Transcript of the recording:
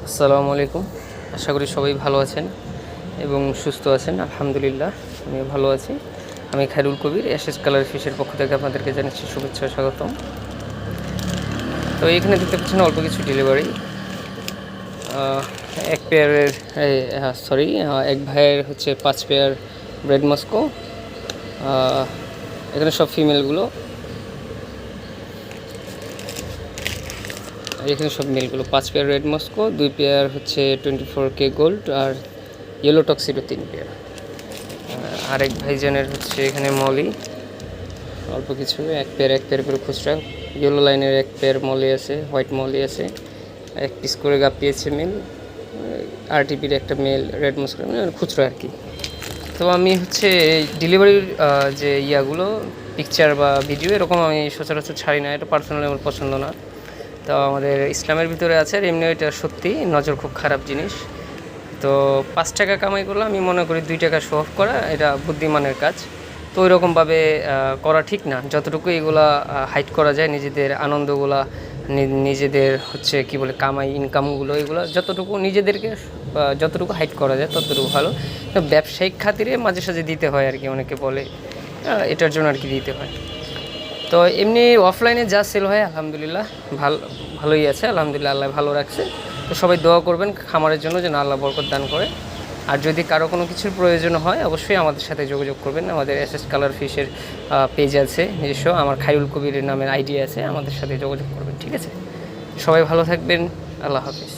আসসালামু আলাইকুম। আশা করি সবাই ভালো আছেন এবং সুস্থ আছেন। আলহামদুলিল্লাহ আমি ভালো আছি। আমি খায়রুল কবির, এসএস কালার ফিশের পক্ষ থেকে আপনাদেরকে জানাচ্ছি শুভেচ্ছা ও স্বাগতম। তো এখানে দেখতে পাচ্ছেন অল্প কিছু ডেলিভারি। এক পেয়ারের এক ভাইয়ের হচ্ছে 5 পেয়ার ব্রেড মস্কো। এখানে সব ফিমেলগুলো, এখানে সব মেলগুলো 5 পেয়ার রেড মস্কো, 2 পেয়ার হচ্ছে 24K গোল্ড আর ইয়েলো টক্সিডো 3 পেয়ার। আরেক ভাইজানের হচ্ছে এখানে মলি অল্প কিছু, এক পেয়ার করে খুচরা। ইয়েলো লাইনের এক পেয়ার মলি আছে, হোয়াইট মলি আছে, এক পিস করে গাপ্পি আছে মেল, আরটিপির একটা মেল রেড মস্কো, খুচরা আর কি। তো আমি হচ্ছে ডেলিভারির যে ইয়াগুলো পিকচার বা ভিডিও এরকম আমি সচরাচর ছাড়ি না, এটা পার্সোনালি আমার পছন্দ না। তো আমাদের ইসলামের ভিতরে আছে, আর এমনি এটা সত্যি নজর খুব খারাপ জিনিস। তো 5 টাকা কামাই করলে আমি মনে করি 2 টাকা শো অফ করা এটা বুদ্ধিমানের কাজ। তো ওই রকমভাবে করা ঠিক না। যতটুকু এগুলা হাইড করা যায়, নিজেদের আনন্দগুলা, নিজেদের হচ্ছে কি বলে কামাই ইনকামগুলো, এগুলো যতটুকু নিজেদেরকে যতটুকু হাইড করা যায় ততটুকু ভালো। তো ব্যবসায়িক খাতিরে মাঝে সাঝে দিতে হয় আর কি, অনেকে বলে এটার জন্য আর কি দিতে হয়। তো এমনি অফলাইনে যা সেল হয় আলহামদুলিল্লাহ ভালোই আছে, আলহামদুলিল্লাহ আল্লাহ ভালো রাখছে। তো সবাই দোয়া করবেন খামারের জন্য যেন আল্লাহ বরকত দান করে। আর যদি কারো কোনো কিছুর প্রয়োজন হয় অবশ্যই আমাদের সাথে যোগাযোগ করবেন। আমাদের এসএস কালার ফিশের পেজ আছে নিজস্ব, আমার খায়রুল কবিরের নামের আইডি আছে, আমাদের সাথে যোগাযোগ করবেন। ঠিক আছে, সবাই ভালো থাকবেন, আল্লাহ হাফিজ।